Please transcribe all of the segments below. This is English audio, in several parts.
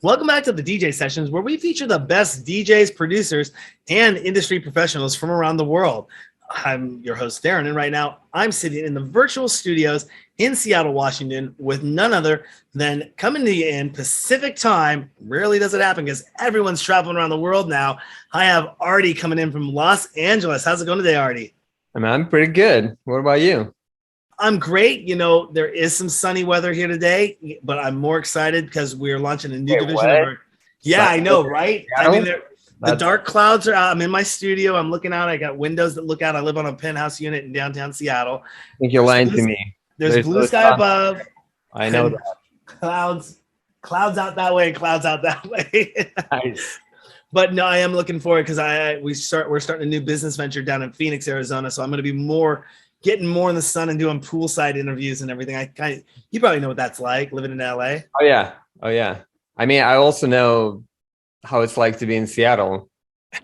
Welcome back to the DJ Sessions, where we feature the best DJs, producers, and industry professionals from around the world. I'm your host, Darren, and right now I'm sitting in the virtual studios in Seattle, Washington, with none other than coming to you in Pacific time. Rarely does it happen because everyone's traveling around the world now. I have Arty coming in from Los Angeles. How's it going today, Arty? I'm pretty good. What about you? I'm great. You know, there is some sunny weather here today, but I'm more excited because we're launching a new division of our. Yeah, I know, right? I mean, the dark clouds are out. I'm in my studio. I'm looking out. I got windows that look out. I live on a penthouse unit in downtown Seattle. I think you're lying to me. There's blue sky above. I know that. Clouds out that way and clouds out that way. Nice. But no, I am looking forward because we're starting a new business venture down in Phoenix, Arizona. So I'm going to be getting more in the sun and doing poolside interviews and everything. You probably know what that's like living in LA. Oh yeah. I mean, I also know how it's like to be in Seattle.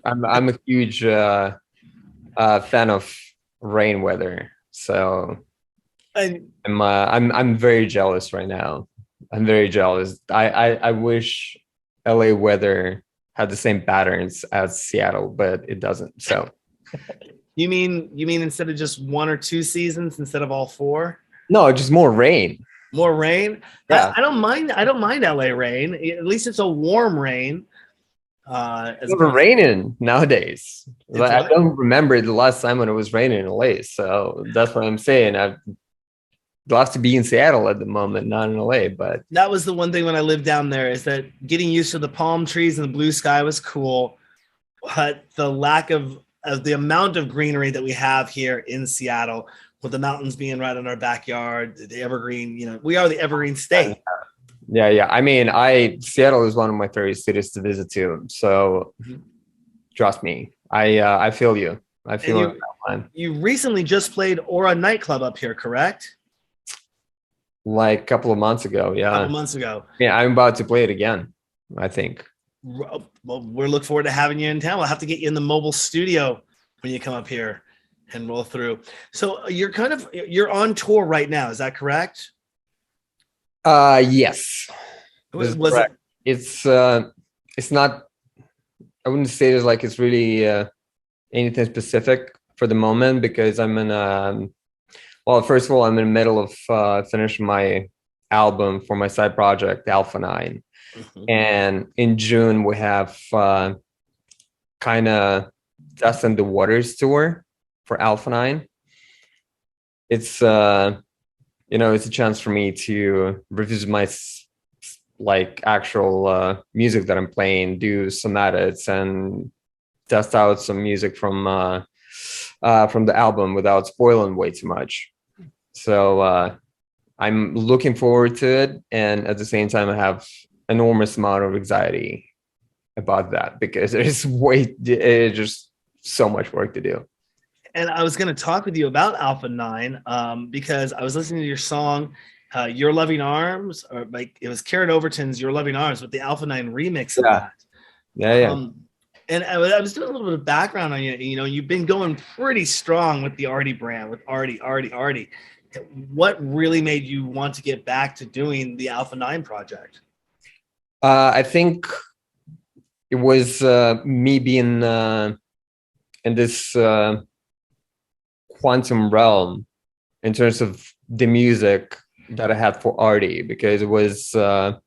I'm a huge fan of rain weather, so I'm very jealous right now. I'm very jealous. I wish LA weather had the same patterns as Seattle, but it doesn't. So. You mean instead of just one or two seasons instead of all four? No, just more rain. More rain? Yeah. I don't mind LA rain. At least it's a warm rain. It's raining nowadays. I don't remember the last time when it was raining in LA. So that's what I'm saying. I'd love to be in Seattle at the moment, not in LA. But that was the one thing when I lived down there, is that getting used to the palm trees and the blue sky was cool. But the lack of the amount of greenery that we have here in Seattle, with the mountains being right in our backyard, the evergreen, we are the evergreen state. Yeah. I mean, Seattle is one of my favorite cities to visit too. So trust me, I feel you. I feel you recently just played Aura nightclub up here, correct? Like a couple of months ago. Yeah. A couple months ago. Yeah, I'm about to play it again, I think. Well, we're looking forward to having you in town. We'll have to get you in the mobile studio when you come up here and roll through. So you're on tour right now. Is that correct? Yes. Was it? It's not, I wouldn't say it's really anything specific for the moment, because I'm in first of all, I'm in the middle of finishing my album for my side project, Alpha 9. And in June, we have kind of Dust in the Waters tour for Alpha 9. It's it's a chance for me to revisit my actual music that I'm playing, do some edits, and test out some music from the album without spoiling way too much. So I'm looking forward to it, and at the same time, I have enormous amount of anxiety about that, because there's just so much work to do. And I was going to talk with you about Alpha 9 because I was listening to your song, Your Loving Arms, or it was Karen Overton's Your Loving Arms with the Alpha 9 remix of that. Yeah. And I was doing a little bit of background on you. You've been going pretty strong with the Arty brand, with Arty. What really made you want to get back to doing the Alpha 9 project? I think it was me being in this quantum realm in terms of the music that I had for Arty, because it was, it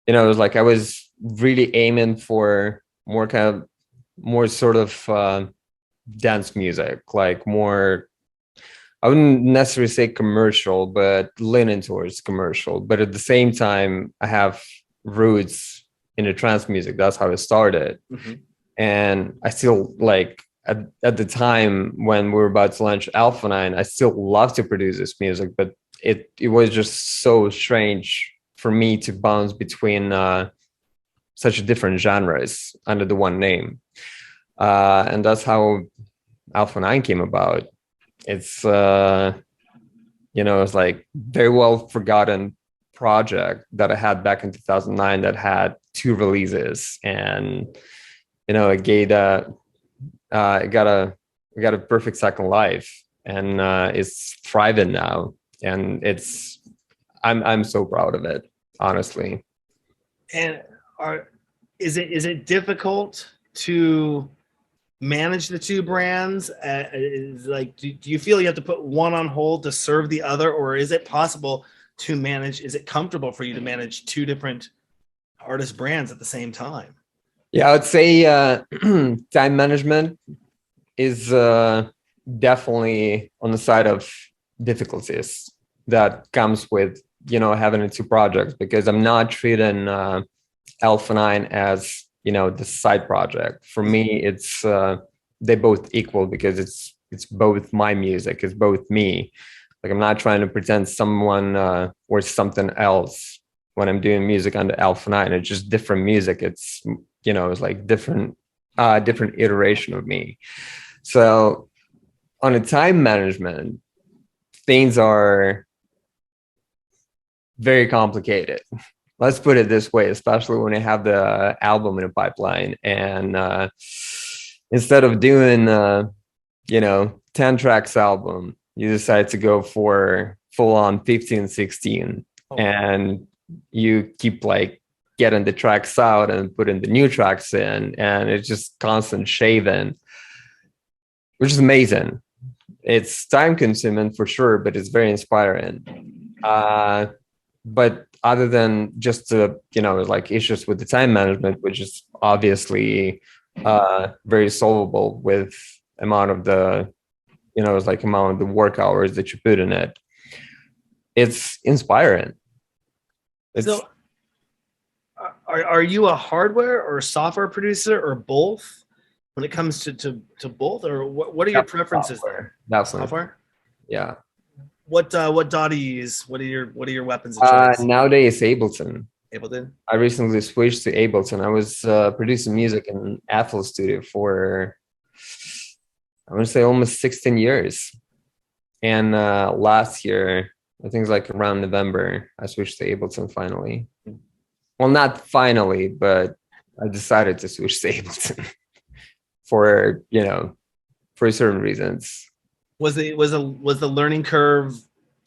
was I was really aiming for more sort of dance music, more. I wouldn't necessarily say commercial, but leaning towards commercial. But at the same time, I have roots in the trance music. That's how it started. And I still at the time when we were about to launch Alpha 9, I still love to produce this music, but it was just so strange for me to bounce between such different genres under the one name. And that's how Alpha 9 came about. It's it's very well forgotten project that I had back in 2009 that had 2 releases, and it got a perfect second life, and it's thriving now, and I'm so proud of it, honestly. And is it difficult to manage the two brands? Is like, do you feel you have to put one on hold to serve the other, or is it possible to manage? Is it comfortable for you to manage two different artist brands at the same time? Yeah, I would say time management is definitely on the side of difficulties that comes with, you know, having the two projects, because I'm not treating Alpha 9 as, you know, the side project. For me, it's they both equal, because it's both my music, it's both me. Like, I'm not trying to pretend someone or something else when I'm doing music under Alpha 9. It's just different music. It's, you know, it's like different different iteration of me. So on a time management, things are very complicated. Let's put it this way, especially when you have the album in a pipeline, and instead of doing you know, 10 tracks album, you decide to go for full on 15, 16. Oh. And you keep like getting the tracks out and putting the new tracks in, and it's just constant shaving, which is amazing. It's time consuming for sure, but it's very inspiring. But other than just the, you know, like issues with the time management, which is obviously very solvable with amount of the, you know, it's like amount of the work hours that you put in it, it's inspiring. It's, so are you a hardware or software producer, or both, when it comes to both, or what are your preferences software, there? Definitely. Software? Yeah. What DAW do you use? What are your weapons of choice? Nowadays, Ableton. Ableton. I recently switched to Ableton. I was producing music in FL Studio for, I want to say, almost 16 years. And last year, I think it's like around November, I switched to Ableton finally. Well, not finally, but I decided to switch to Ableton for, you know, for certain reasons. Was the learning curve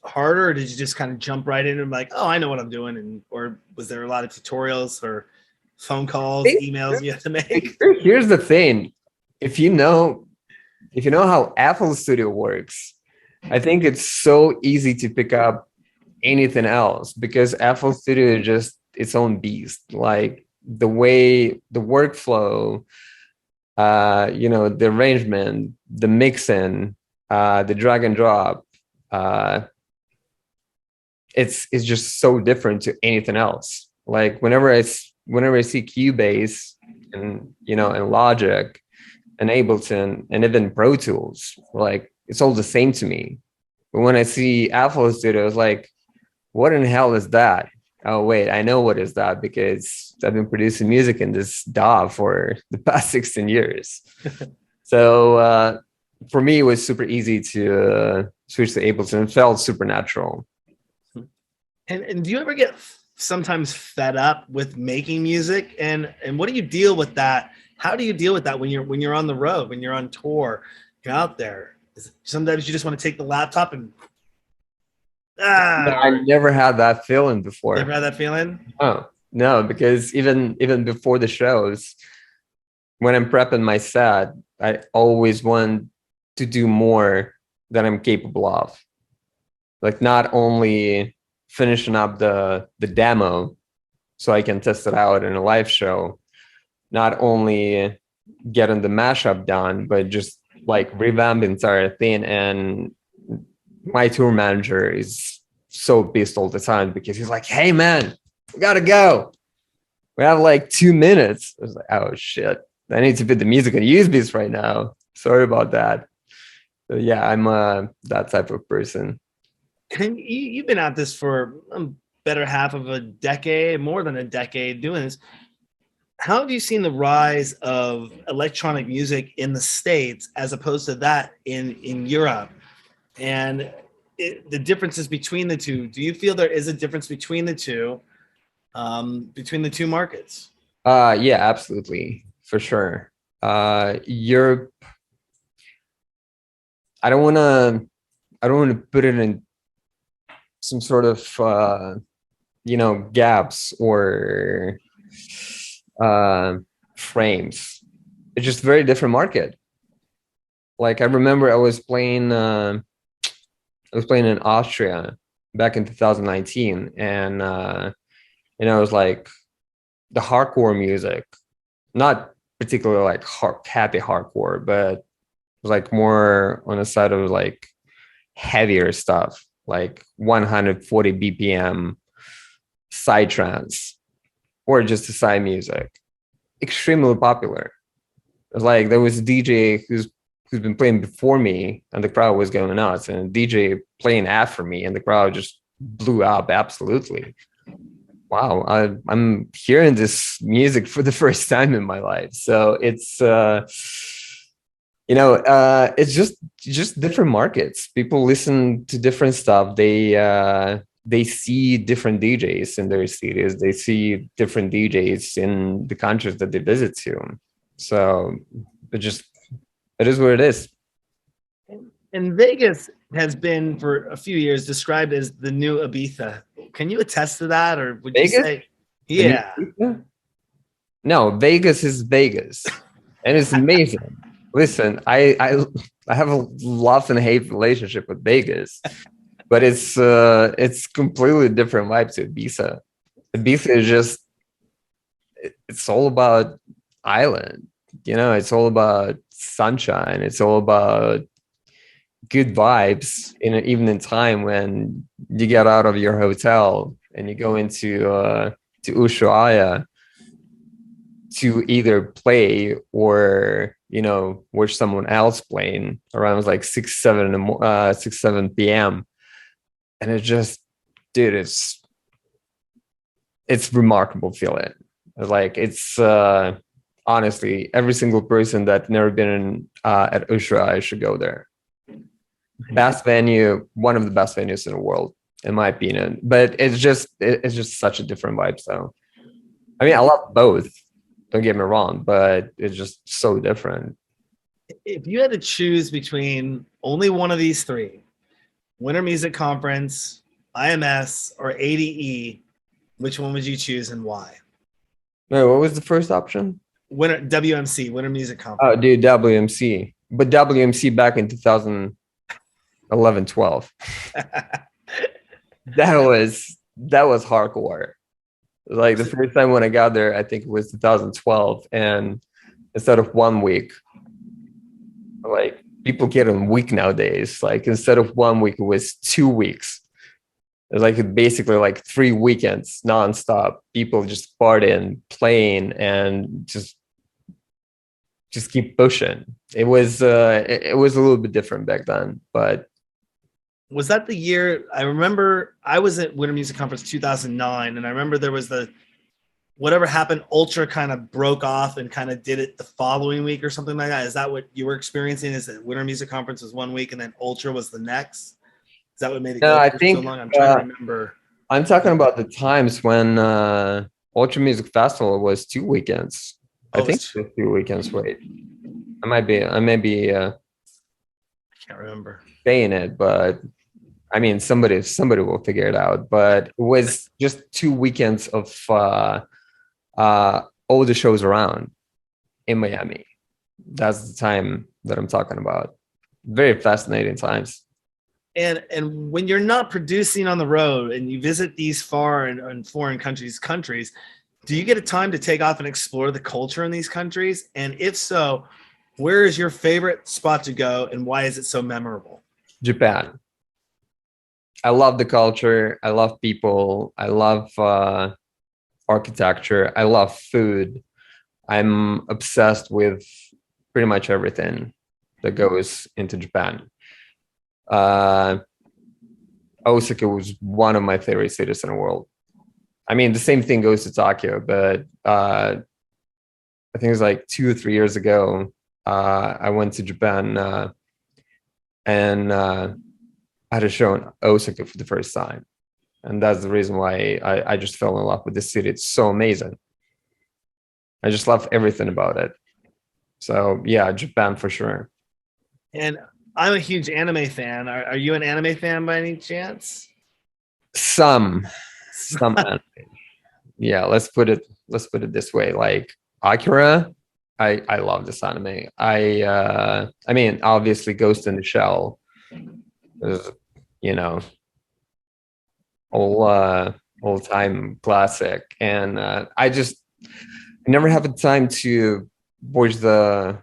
harder, or did you just kind of jump right in and like, oh, I know what I'm doing, and or was there a lot of tutorials or phone calls, emails you had to make? Here's the thing: if you know how FL Studio works, I think it's so easy to pick up anything else, because FL Studio is just its own beast. Like the way the workflow, you know, the arrangement, the mixing, the drag and drop, it's just so different to anything else. Like whenever I see Cubase and, you know, and Logic and Ableton and even Pro Tools, like it's all the same to me. But when I see FL Studio, it's like, what in hell is that? Oh wait, I know what is that, because I've been producing music in this DAW for the past 16 years. So for me, it was super easy to switch to Ableton. It felt super natural. And do you ever get sometimes fed up with making music? And what do you deal with that? How do you deal with that when you're on the road, when you're on tour, you're out there? Sometimes you just want to take the laptop and I never had that feeling before. Never had that feeling? No, because even before the shows, when I'm prepping my set, I always want to do more than I'm capable of. Like not only finishing up the demo so I can test it out in a live show, not only getting the mashup done, but just like revamp the entire thing. And my tour manager is so pissed all the time, because he's like, hey man, we gotta go. We have like 2 minutes. I was like, oh shit, I need to put the music on USBs right now. Sorry about that. So yeah, I'm that type of person. And you've been at this for a better half of a decade, more than a decade doing this. How have you seen the rise of electronic music in the States as opposed to that in Europe? And the differences between the two? Do you feel there is a difference between the two markets? Yeah, absolutely, for sure. Europe, I don't want to put it in some sort of you know, gaps or frames. It's just very different market. Like I remember I was playing in Austria back in 2019, and it was like the hardcore music, not particularly like happy hardcore, but it was like more on the side of like heavier stuff, like 140 BPM side trance or just the side music. Extremely popular. It's like there was a DJ who's been playing before me, and the crowd was going nuts, and a DJ playing after me, and the crowd just blew up absolutely. Wow, I'm hearing this music for the first time in my life. So it's it's just different markets. People listen to different stuff. They see different DJs in their cities. They see different DJs in the countries that they visit to. So it is what it is. And Vegas has been for a few years described as the new Ibiza. Can you attest to that, or would you say, yeah? No, Vegas is Vegas, and it's amazing. Listen, I have a love and hate relationship with Vegas, but it's completely different vibe to Ibiza. Ibiza is just it's all about island, it's all about sunshine, it's all about good vibes in an evening time when you get out of your hotel and you go into to Ushuaia to either play or watch someone else playing around like 6 7 p.m. and it's just, dude, it's remarkable feeling. Like it's honestly, every single person that's never been at Ushuaia should go there. Best venue, one of the best venues in the world, in my opinion. But it's just such a different vibe. So, I mean, I love both. Don't get me wrong, but it's just so different. If you had to choose between only one of these three, Winter Music Conference, IMS, or ADE, which one would you choose and why? Wait, what was the first option? WMC, Winter Music Conference. Oh, dude, WMC. But WMC back in 2011-12. that was hardcore. Like the first time when I got there, I think it was 2012, and instead of 1 week, like people get a week nowadays. Like instead of 1 week, it was 2 weeks. It was like basically like 3 weekends nonstop. People just partying, playing, and just keep pushing. It was a little bit different back then, but. Was that the year? I remember I was at Winter Music Conference 2009, and I remember there was whatever happened, Ultra kind of broke off and kind of did it the following week or something like that. Is that what you were experiencing? Is that Winter Music Conference was 1 week and then Ultra was the next? Is that what made it go I for think, so long? I'm trying to remember. I'm talking about the times when Ultra Music Festival was 2 weekends. I think it was 2 weekends. Wait, I may be I can't remember saying it, but I mean, somebody will figure it out. But it was just 2 weekends of all the shows around in Miami. That's the time that I'm talking about. Very fascinating times. And when you're not producing on the road and you visit these far and foreign countries, do you get a time to take off and explore the culture in these countries? And if so, where is your favorite spot to go and why is it so memorable? Japan. I love the culture. I love people. I love architecture. I love food. I'm obsessed with pretty much everything that goes into Japan. Osaka was one of my favorite cities in the world. I mean, the same thing goes to Tokyo, but I think it was like 2 or 3 years ago. I went to Japan and I had a show in Osaka for the first time. And that's the reason why I just fell in love with this city. It's so amazing. I just love everything about it. So yeah, Japan for sure. And I'm a huge anime fan. Are you an anime fan by any chance? Some anime. yeah, let's put it this way. Like Akira, I love this anime. I mean, obviously Ghost in the Shell is, you know, all time classic. And I never have the time to watch the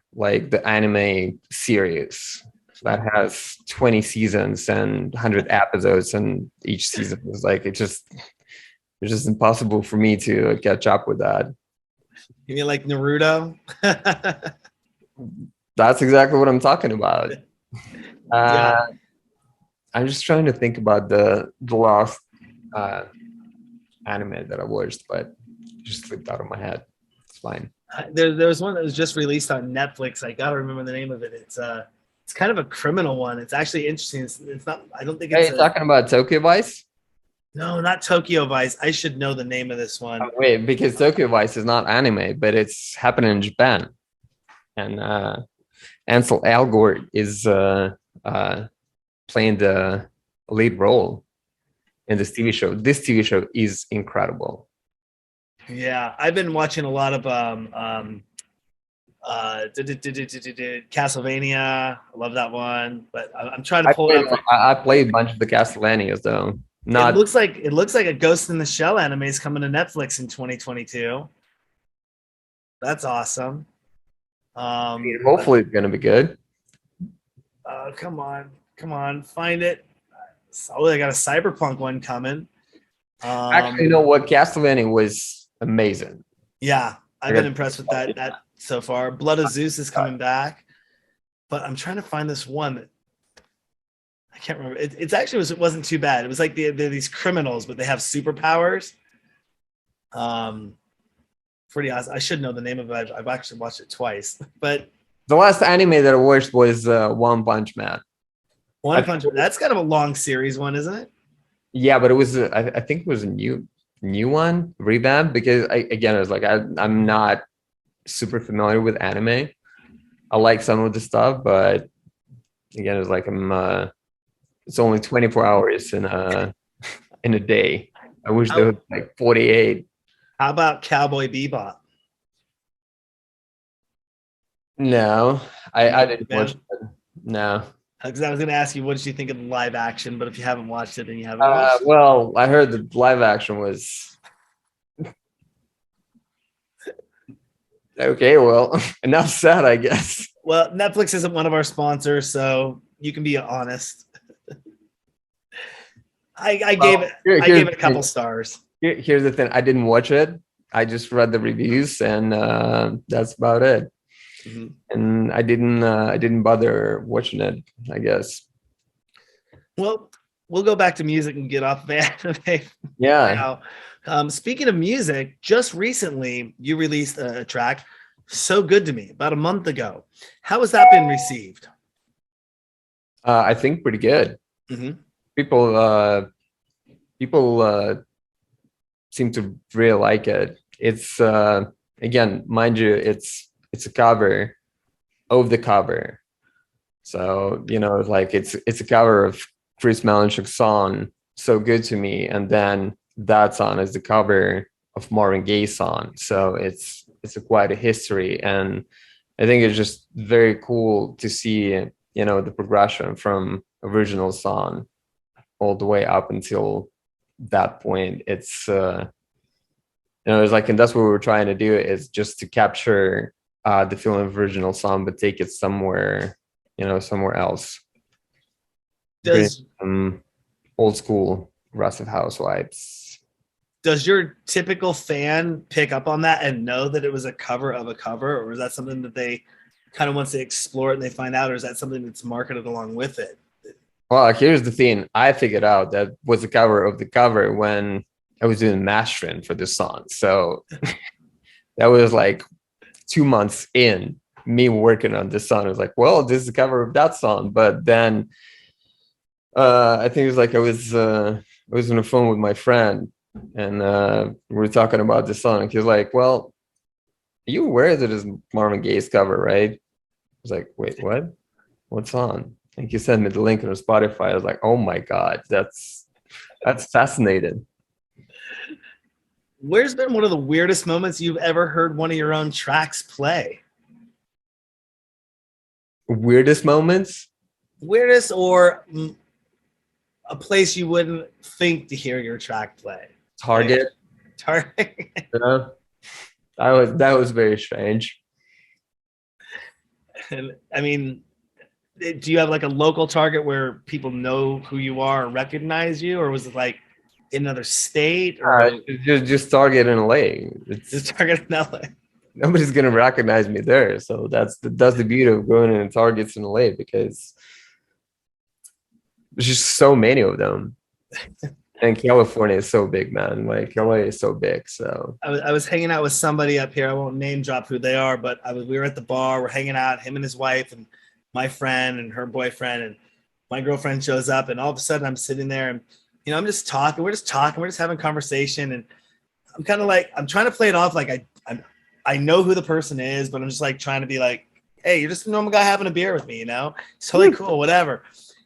anime series that has 20 seasons and 100 episodes, and each season is like it's just impossible for me to catch up with that. You mean like Naruto? That's exactly what I'm talking about. Yeah. I'm just trying to think about the last anime that I watched, but it just slipped out of my head. It's fine. There was one that was just released on Netflix. I gotta remember the name of it. It's kind of a criminal one. It's actually interesting. It's not. I don't think Hey, it's. you're talking about Tokyo Vice? No, not Tokyo Vice. I should know the name of this one. Oh, wait, because Tokyo Vice is not anime, but it's happening in Japan, and Ansel Elgort is playing the lead role in this TV show. This TV show is incredible. Yeah, I've been watching a lot of Castlevania. I love that one, but I'm trying to pull it up. I played a bunch of the Castlevanias though. Not. It looks like a Ghost in the Shell anime is coming to Netflix in 2022. That's awesome. Hopefully, it's gonna be good. Come on, find it. Oh, they got a Cyberpunk one coming. Actually, you know what? Castlevania was amazing. Yeah, I've been impressed with that so far. Blood of Zeus is coming back, but I'm trying to find this one that I can't remember. It wasn't too bad. It was like they're these criminals, but they have superpowers. Pretty awesome. I should know the name of it. I've actually watched it twice, but the last anime that I watched was One Punch Man. That's kind of a long series one, isn't it? Yeah, but it was I think it was a new one revamp, because I was like I'm not super familiar with anime. I like some of the stuff, but again, it's like it's only 24 hours in a day. I wish there was like 48. How about Cowboy Bebop? No, I didn't watch it. No. Because I was going to ask you, what did you think of the live action? But if you haven't watched it, then you haven't watched it. Well, I heard the live action was okay. Well, enough said, I guess. Well, Netflix isn't one of our sponsors, so you can be honest. I gave it a couple stars. Here's the thing: I didn't watch it. I just read the reviews, and that's about it. Mm-hmm. And I didn't bother watching it, I guess. Well, we'll go back to music and get off that. Yeah. Speaking of music, just recently you released a track, "So Good to Me," about a month ago. How has that been received? I think pretty good. Mm-hmm. People seem to really like it. It's again, mind you, it's a cover of the cover. So, like it's a cover of Chris Melanchuk's song, "So Good to Me." And then that song is the cover of Marvin Gaye's song. So it's quite a history. And I think it's just very cool to see, the progression from original song all the way up until that point. It's, it's like, and that's what we were trying to do, is just to capture the feeling of original song, but take it somewhere, somewhere else. Old school Aggressive House vibes. Does your typical fan pick up on that and know that it was a cover of a cover, or is that something that they kind of, once they explore it and they find out, or is that something that's marketed along with it? Well, here's the thing. I figured out that was a cover of the cover when I was doing mastering for this song. So that was like 2 months in me working on this song. I was like, well, this is the cover of that song. But then I think it was like I was on the phone with my friend, and we were talking about this song. He was like, well, are you aware that it's Marvin Gaye's cover, right? I was like, wait, what? What song? And he sent me the link on Spotify. I was like, oh my God, that's fascinating. Where's been one of the weirdest moments you've ever heard one of your own tracks play? Weirdest moments? Weirdest or a place you wouldn't think to hear your track play? Target. Target. Yeah. That was very strange. And I mean, do you have like a local Target where people know who you are or recognize you, or was it like in another state, or Just Target in LA. just Target in LA? Nobody's gonna recognize me there. So that's the beauty of going in Targets in LA, because there's just so many of them. And California is so big, man. Like LA is so big. So I was hanging out with somebody up here. I won't name drop who they are, but we were at the bar. We're hanging out, him and his wife and my friend and her boyfriend, and my girlfriend shows up, and all of a sudden I'm sitting there and, you know, I'm just talking. We're just talking. We're just having conversation. And I'm kind of like, I'm trying to play it off like I know who the person is, but I'm just like trying to be like, hey, you're just a normal guy having a beer with me, you know? It's totally cool, whatever.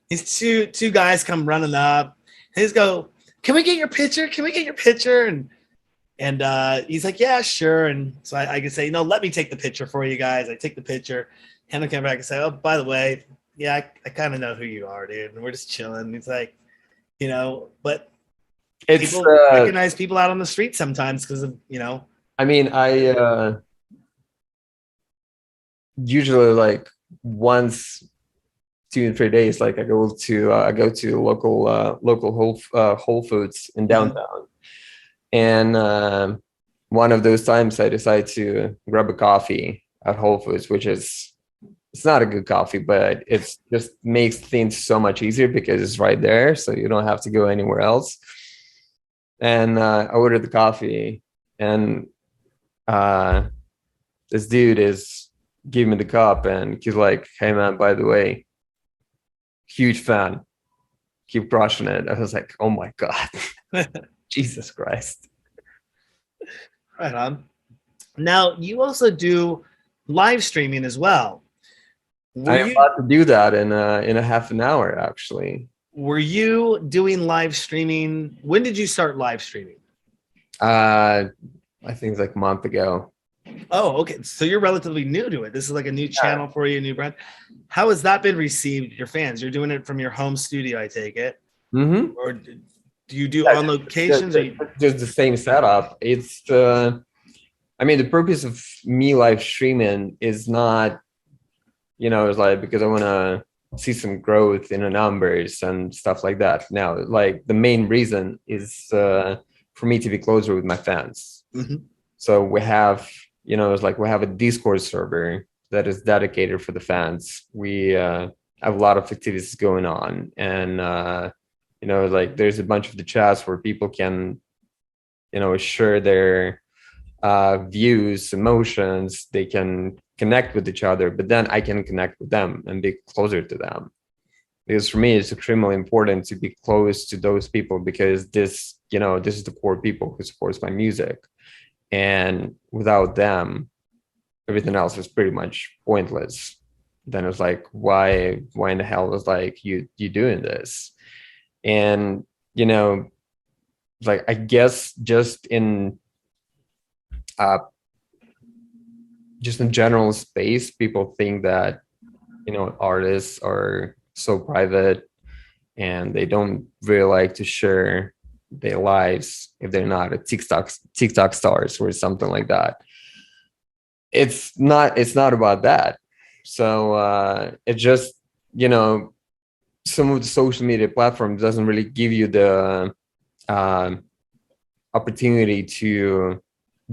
These two guys come running up. And he's go, can we get your picture? Can we get your picture? And he's like, yeah, sure. And so I can say, no, let me take the picture for you guys. I take the picture. And I come back and say, oh, by the way, yeah, I kind of know who you are, dude. And we're just chilling. He's like, you know, but people recognize people out on the street sometimes because of, you know. I mean, I usually like once 2 or 3 days, like I go to local Whole Foods in downtown, and one of those times I decide to grab a coffee at Whole Foods, which is, it's not a good coffee, but it's just makes things so much easier because it's right there, so you don't have to go anywhere else. And I ordered the coffee, and this dude is giving me the cup, and he's like, hey man, by the way, huge fan, keep crushing it. I was like, oh my god. Jesus Christ. Right on. Now you also do live streaming as well. I'm about to do that in a half an hour, actually. Were you doing live streaming? When did you start live streaming? I think it's like a month ago. Oh, okay. So you're relatively new to it. This is like a new channel for you, a new brand. How has that been received, your fans? You're doing it from your home studio, I take it. Mm-hmm. Or do you do on locations? Just the same setup. It's I mean, the purpose of me live streaming is not, you know, it's like because I want to see some growth in the numbers and stuff like that. Now, like the main reason is for me to be closer with my fans. Mm-hmm. So we have, you know, it's like we have a Discord server that is dedicated for the fans. We have a lot of activities going on, and you know, like there's a bunch of the chats where people can, you know, share their views, emotions. They can connect with each other, but then I can connect with them and be closer to them. Because for me, it's extremely important to be close to those people, because this, you know, this is the core people who supports my music. And without them, everything else is pretty much pointless. Then it's like, why in the hell is like you doing this? And, you know, like, I guess just in general space, people think that, you know, artists are so private and they don't really like to share their lives if they're not a TikTok stars or something like that. It's not about that. So it just, you know, some of the social media platforms doesn't really give you the opportunity to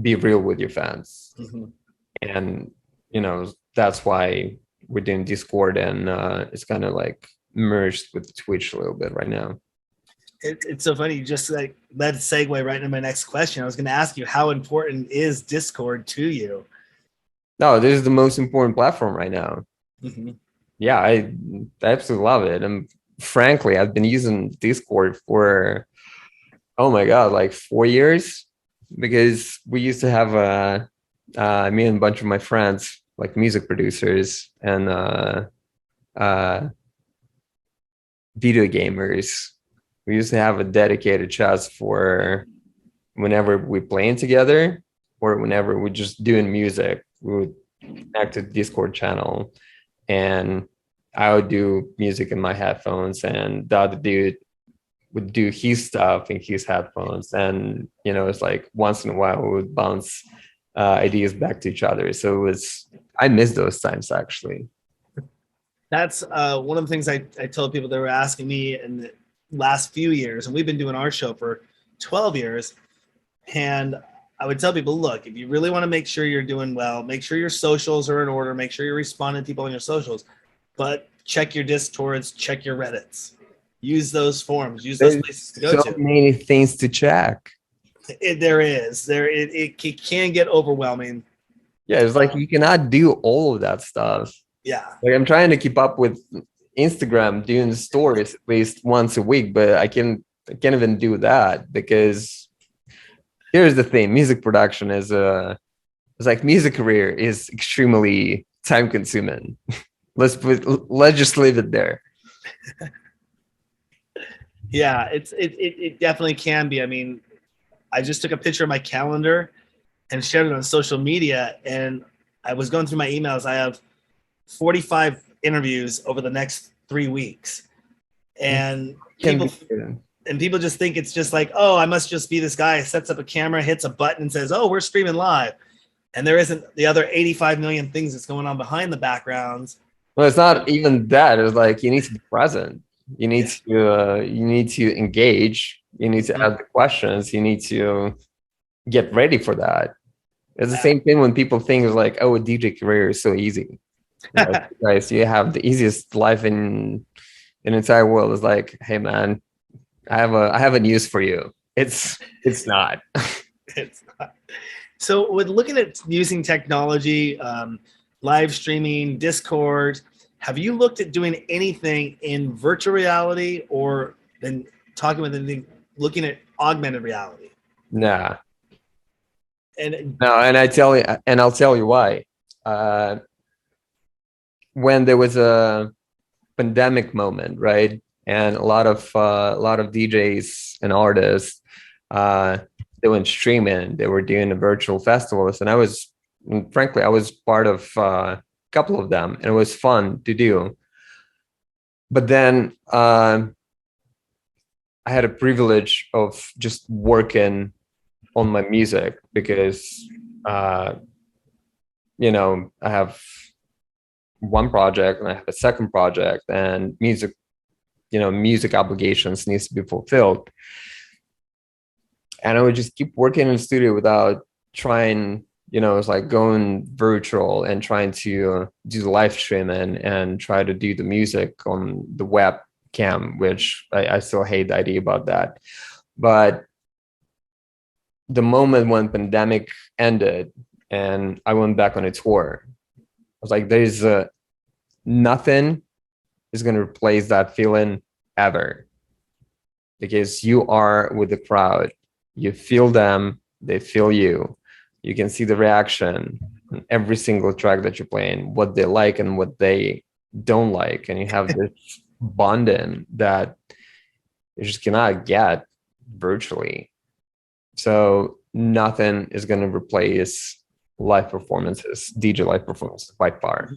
be real with your fans. Mm-hmm. And, you know, that's why we're doing Discord, and it's kind of like merged with Twitch a little bit right now. It's so funny. You just like let it segue right into my next question. I was going to ask you, how important is Discord to you? No, this is the most important platform right now. Mm-hmm. Yeah, I absolutely love it. And frankly, I've been using Discord for, oh my God, like 4 years, because we used to have me and a bunch of my friends, like music producers and video gamers. We used to have a dedicated chat for whenever we playing together or whenever we're just doing music, we would connect to Discord channel, and I would do music in my headphones, and the other dude would do his stuff in his headphones. And it's like once in a while we would bounce ideas back to each other. So I miss those times actually. That's one of the things I told people that were asking me in the last few years, and we've been doing our show for 12 years. And I would tell people, look, if you really want to make sure you're doing well, make sure your socials are in order, make sure you're responding to people on your socials, but check your Discords, check your Reddits, use those forums, use those places to go to. So many things to check. It can get overwhelming. Yeah, it's like you cannot do all of that stuff. Yeah. Like I'm trying to keep up with Instagram, doing stories at least once a week, but I can't even do that, because here's the thing: music production it's like music career is extremely time consuming. Let's just leave it there. Yeah, it definitely can be. I mean, I just took a picture of my calendar and shared it on social media, and I was going through my emails. I have 45 interviews over the next 3 weeks, and people just think it's just like, oh, I must just be this guy who sets up a camera, hits a button, and says, oh, we're streaming live, and there isn't the other 85 million things that's going on behind the backgrounds. Well, it's not even that. It's like you need to be present. You need to engage. You need to ask the questions. You need to get ready for that. It's the same thing when people think it's like, oh, a DJ career is so easy. Like, guys, you have the easiest life in the entire world. It's like, hey man, I have a news for you. It's not. It's not. So with looking at using technology, live streaming, Discord, have you looked at doing anything in virtual reality, or been talking with anything looking at augmented reality? Nah. And I'll tell you why. When there was a pandemic moment, right, and a lot of DJs and artists, they went streaming. They were doing the virtual festivals, and I was part of a couple of them, and it was fun to do. But then I had a privilege of just working on my music, because I have one project and I have a second project, and music obligations needs to be fulfilled. And I would just keep working in the studio without trying, it's like going virtual and trying to do the live streaming and try to do the music on the webcam, which I still hate the idea about that. But the moment when pandemic ended and I went back on a tour, I was like, there's nothing is going to replace that feeling ever, because you are with the crowd. You feel them, they feel you. You can see the reaction on every single track that you're playing, what they like and what they don't like. And you have this bonding that you just cannot get virtually. So nothing is going to replace live performances, DJ live performances by far.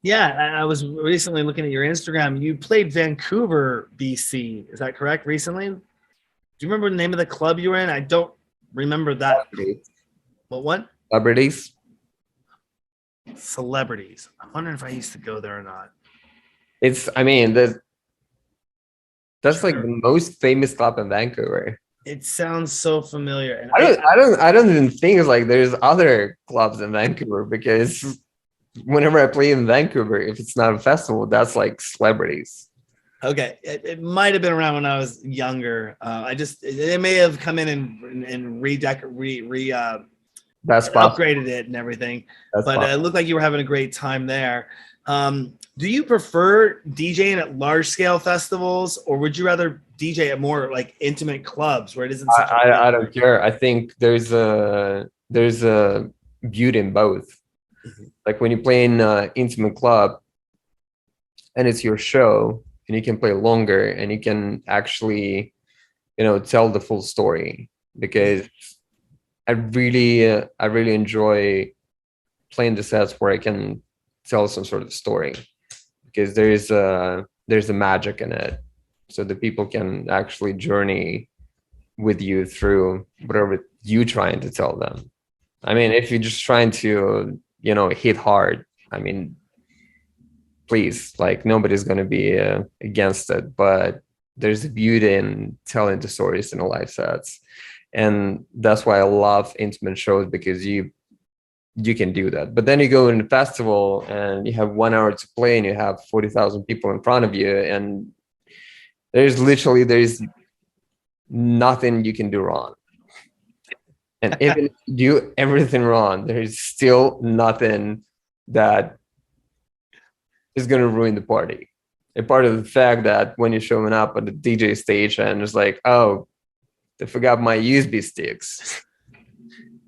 Yeah, I was recently looking at your Instagram. You played Vancouver, BC. Is that correct? Recently? Do you remember the name of the club you were in? I don't remember that. What? Celebrities. Celebrities. I'm wondering if I used to go there or not. That's like the most famous club in Vancouver. It sounds so familiar. And I don't even think it's like there's other clubs in Vancouver, because whenever I play in Vancouver, if it's not a festival, that's like celebrities. Okay, it might have been around when I was younger. They may have come in and upgraded it and everything. But it looked like you were having a great time there. Do you prefer DJing at large scale festivals, or would you rather DJ at more like intimate clubs where it isn't? I don't care. I think there's a beauty in both. Mm-hmm. Like when you play in an intimate club and it's your show, and you can play longer and you can actually, tell the full story. because I really enjoy playing the sets where I can tell some sort of story, because there's a magic in it, so the people can actually journey with you through whatever you trying to tell them. I mean, if you're just trying to, hit hard, I mean, please, like, nobody's going to be against it, but there's a beauty in telling the stories in the live sets. And that's why I love intimate shows, because you can do that. But then you go in a festival and you have 1 hour to play and you have 40,000 people in front of you, and there's nothing you can do wrong. And even if you do everything wrong, there's still nothing that is going to ruin the party. A part of the fact that when you're showing up at the DJ stage and it's like, oh, they forgot my USB sticks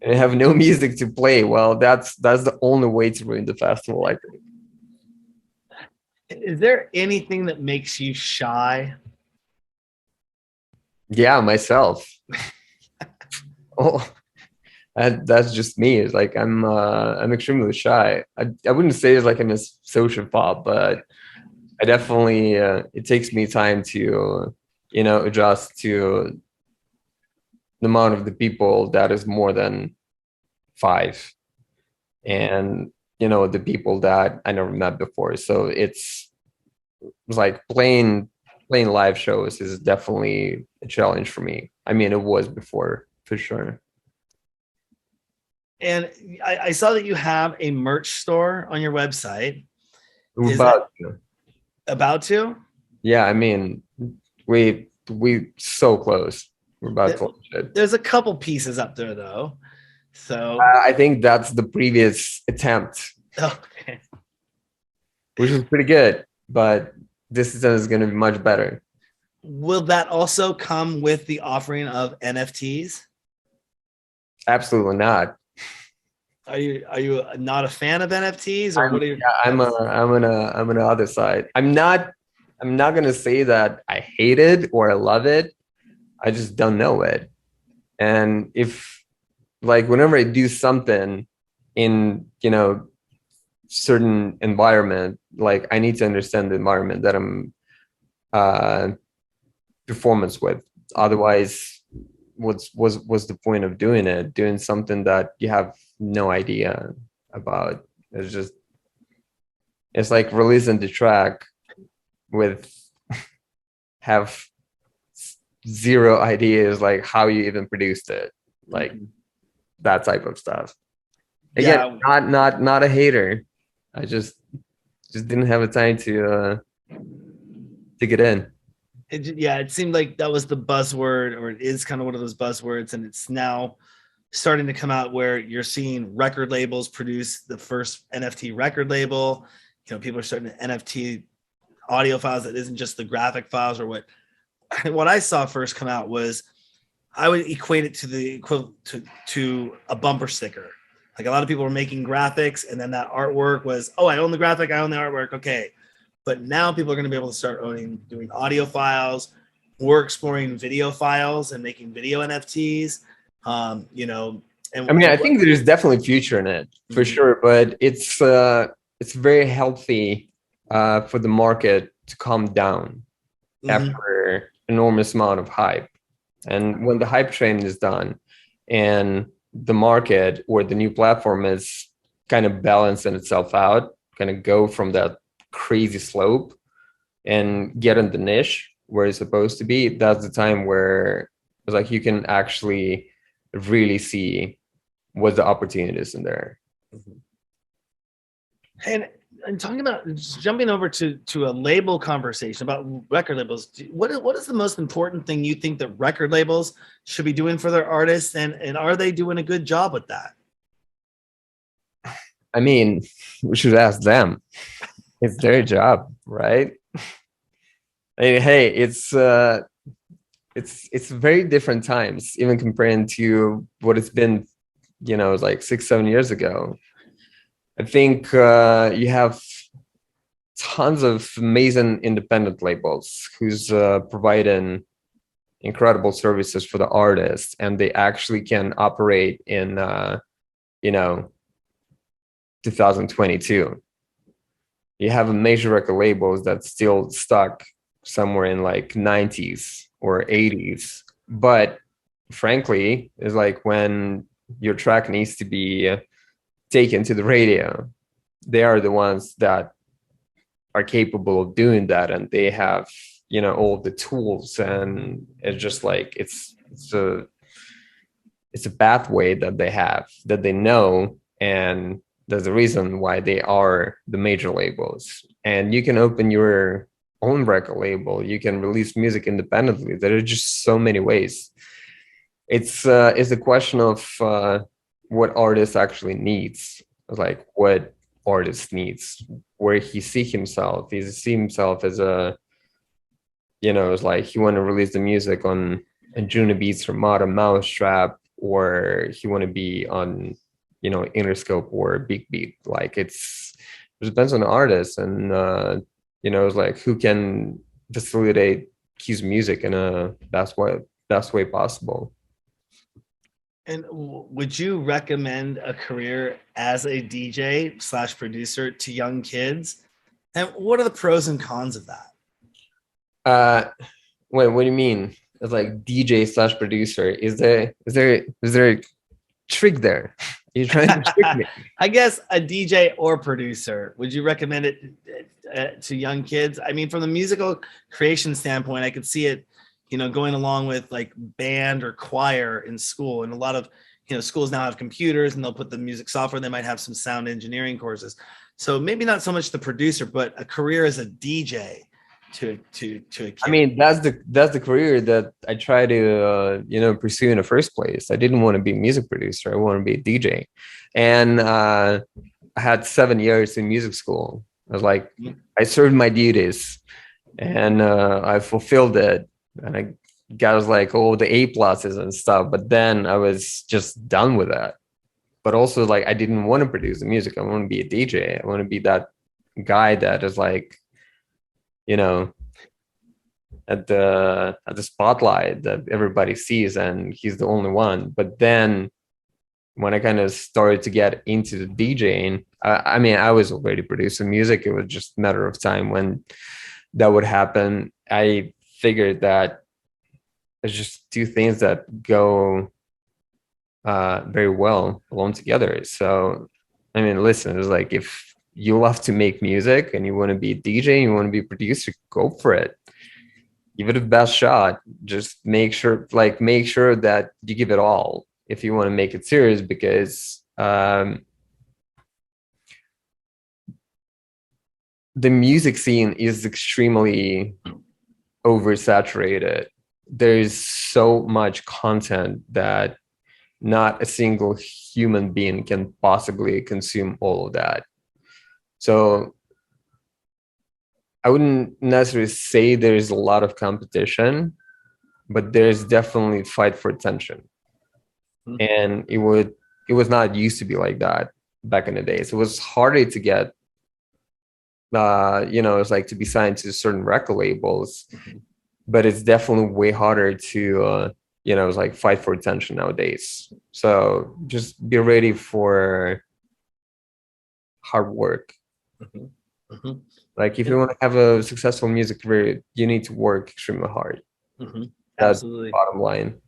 and I have no music to play. Well, that's the only way to ruin the festival, I think. Is there anything that makes you shy? Yeah, myself. Oh, that's just me. It's like I'm extremely shy. I wouldn't say it's like I'm a sociopath, but I definitely it takes me time to adjust to the amount of the people that is more than 5, and the people that I never met before. So it's like playing live shows is definitely a challenge for me. I mean, it was before, for sure. And I saw that you have a merch store on your website. We're about to? Yeah, I mean, we so close. We're about to launch it. There's a couple pieces up there though. So I think that's the previous attempt. Okay. Which was pretty good, but this is going to be much better. Will that also come with the offering of NFTs? Absolutely not. Are you not a fan of NFTs, or what are you? Yeah, I'm on the other side. I'm not gonna say that I hate it or I love it. I just don't know it. And if, like, whenever I do something in certain environment, like, I need to understand the environment that I'm performance with. Otherwise, what's the point of doing something that you have no idea about? It's like releasing the track with have zero ideas, like how you even produced it, like that type of stuff. Again, not a hater. I just didn't have the time to get in. It seemed like that was the buzzword, or it is kind of one of those buzzwords, and it's now starting to come out where you're seeing record labels produce the first NFT record label. People are starting to NFT audio files that isn't just the graphic files, or what I saw first come out was, I would equate it to the equivalent to a bumper sticker. Like, a lot of people were making graphics, and then that artwork was, oh, I own the graphic, I own the artwork, okay. But now people are going to be able to start doing audio files. We're exploring video files and making video NFTs. And I mean, I think there's definitely future in it for sure, but it's very healthy for the market to calm down after enormous amount of hype. And when the hype train is done and the market or the new platform is kind of balancing itself out, kind of go from that crazy slope and get in the niche where it's supposed to be, that's the time where it's like you can actually really see what the opportunities in there. And talking about jumping over to a label conversation about record labels, what is the most important thing you think that record labels should be doing for their artists, and are they doing a good job with that? I mean, we should ask them. It's their job, right? I mean, hey, it's very different times, even comparing to what it's been, like 6-7 years ago. I think you have tons of amazing independent labels who's providing incredible services for the artists, and they actually can operate in 2022. You have a major record labels that's still stuck somewhere in like 90s or 80s. But frankly, it's like when your track needs to be taken to the radio, they are the ones that are capable of doing that, and they have all the tools, and it's just like it's a pathway that they have, that they know, and there's a reason why they are the major labels. And you can open your own record label, you can release music independently. There are just so many ways. It's a question of what artist actually needs, like what artist needs, where he see himself. He see himself as a, it's like he want to release the music on Juno Beats or Modern Mousetrap, or he want to be on Interscope or Big Beat. Like it depends on the artist, and it's like who can facilitate his music in a best way possible. And would you recommend a career as a DJ / producer to young kids? And what are the pros and cons of that? Wait, what do you mean? It's like DJ / producer. Is there a trick there? You're trying to trick me. I guess a DJ or producer. Would you recommend it to young kids? I mean, from the musical creation standpoint, I could see it, going along with like band or choir in school. And a lot of, schools now have computers and they'll put the music software. They might have some sound engineering courses. So maybe not so much the producer, but a career as a DJ to a kid. I mean, that's the career that I try to pursue in the first place. I didn't want to be a music producer. I want to be a DJ. And I had 7 years in music school. I was like, I served my duties and I fulfilled it. And I got like all the A+ and stuff, but then I was just done with that. But also, like, I didn't want to produce the music. I want to be a DJ. I want to be that guy that is like, at the spotlight that everybody sees, and he's the only one. But then when I kind of started to get into the DJing, I mean, I was already producing music. It was just a matter of time when that would happen. I figured that there's just two things that go very well along together. So, I mean, listen, it's like if you love to make music and you want to be a DJ and you want to be a producer, go for it. Give it the best shot. Just make sure that you give it all if you want to make it serious, because the music scene is extremely oversaturated. There's so much content that not a single human being can possibly consume all of that. So I wouldn't necessarily say there's a lot of competition, but there's definitely fight for attention. And it was not used to be like that back in the days. It was harder to get, it's like to be signed to certain record labels, but it's definitely way harder to, it's like fight for attention nowadays. So just be ready for hard work. Like if you want to have a successful music career, you need to work extremely hard. That's the bottom line.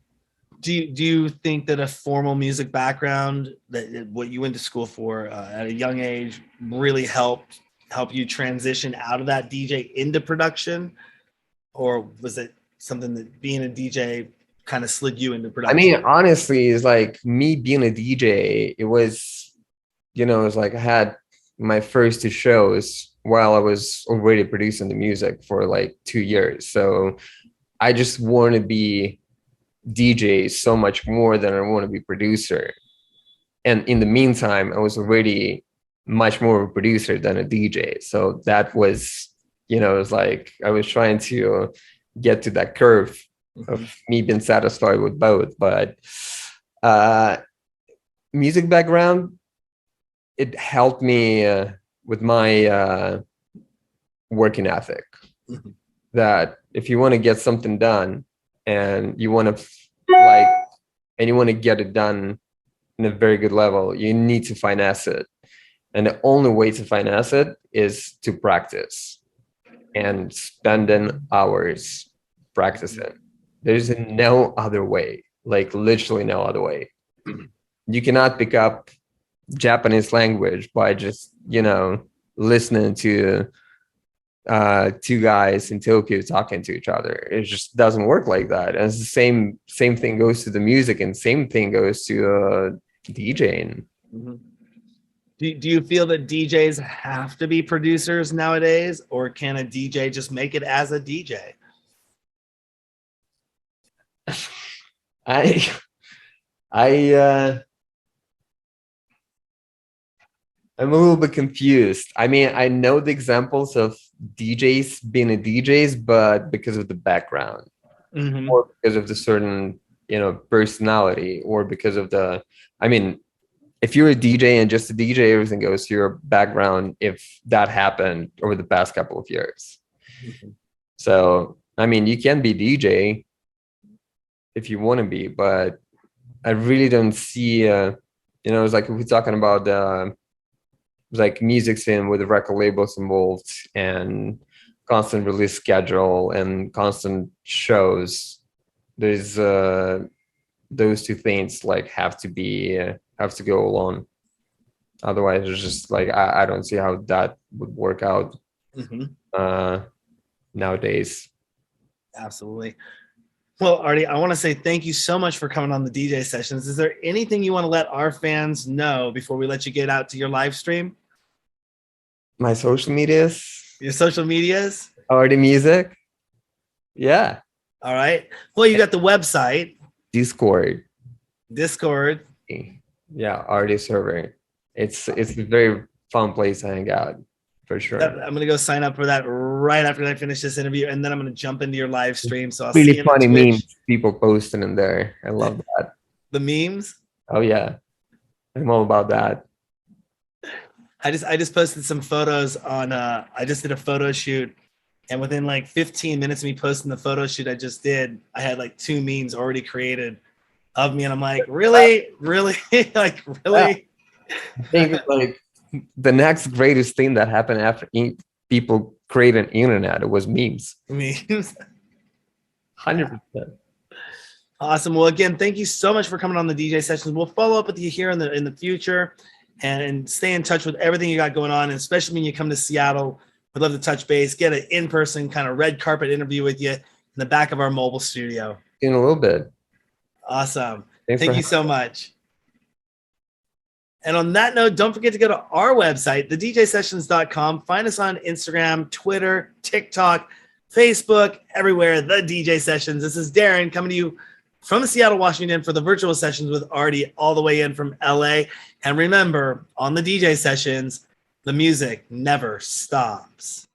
Do you think that a formal music background, that what you went to school for at a young age, really help you transition out of that DJ into production, or was it something that being a DJ kind of slid you into production? I mean, honestly, it's like me being a DJ. It was, it's like I had my first two shows while I was already producing the music for like 2 years. So I just want to be DJ so much more than I want to be producer. And in the meantime, I was already much more of a producer than a DJ. So that was, it was like I was trying to get to that curve of me being satisfied with both. But music background, it helped me with my working ethic. That if you want to get something done, and you want to like, and you want to get it done in a very good level, you need to finesse it. And the only way to finesse it is to practice and spending hours practicing. There's no other way, like literally no other way. You cannot pick up Japanese language by just, listening to two guys in Tokyo talking to each other. It just doesn't work like that. And it's the same thing goes to the music, and same thing goes to DJing. Mm-hmm. Do you feel that DJs have to be producers nowadays, or can a DJ just make it as a DJ? I'm a little bit confused. I mean, I know the examples of DJs being a DJs, but because of the background, mm-hmm. or because of the certain, personality, or because of if you're a DJ and just a DJ, everything goes to your background if that happened over the past couple of years. Mm-hmm. So, you can be DJ if you want to be, but I really don't see, it's like if we're talking about like music scene with the record labels involved and constant release schedule and constant shows. There's those two things like have to go along. Otherwise, it's just like I don't see how that would work out nowadays. Absolutely. Well, Artie, I want to say thank you so much for coming on the DJ sessions. Is there anything you want to let our fans know before we let you get out to your live stream? My social medias. Your social medias? Arty Music. Yeah. All right. Well, you got the website. Discord. Yeah, Arty server. It's a very fun place to hang out, for sure. I'm going to go sign up for that right after I finish this interview, and then I'm going to jump into your live stream. So I'll really see funny memes people posting in there. I love that. The memes? Oh yeah, I'm all about that. I just posted some photos on. I just did a photo shoot, and within like 15 minutes of me posting the photo shoot I just did, I had like 2 memes already created of me, and I'm like, really, like really. I think like the next greatest thing that happened after people created an internet, it was memes. 100%. Awesome. Well, again, thank you so much for coming on the DJ sessions. We'll follow up with you here in the future, and stay in touch with everything you got going on. And especially when you come to Seattle, we'd love to touch base, get an in-person kind of red carpet interview with you in the back of our mobile studio. In a little bit. Awesome. Thank you so much. And on that note, don't forget to go to our website, thedjsessions.com. Find us on Instagram, Twitter, TikTok, Facebook, everywhere, The DJ Sessions. This is Darren coming to you from Seattle, Washington for the virtual sessions with Artie all the way in from LA. And remember, on the DJ Sessions, the music never stops.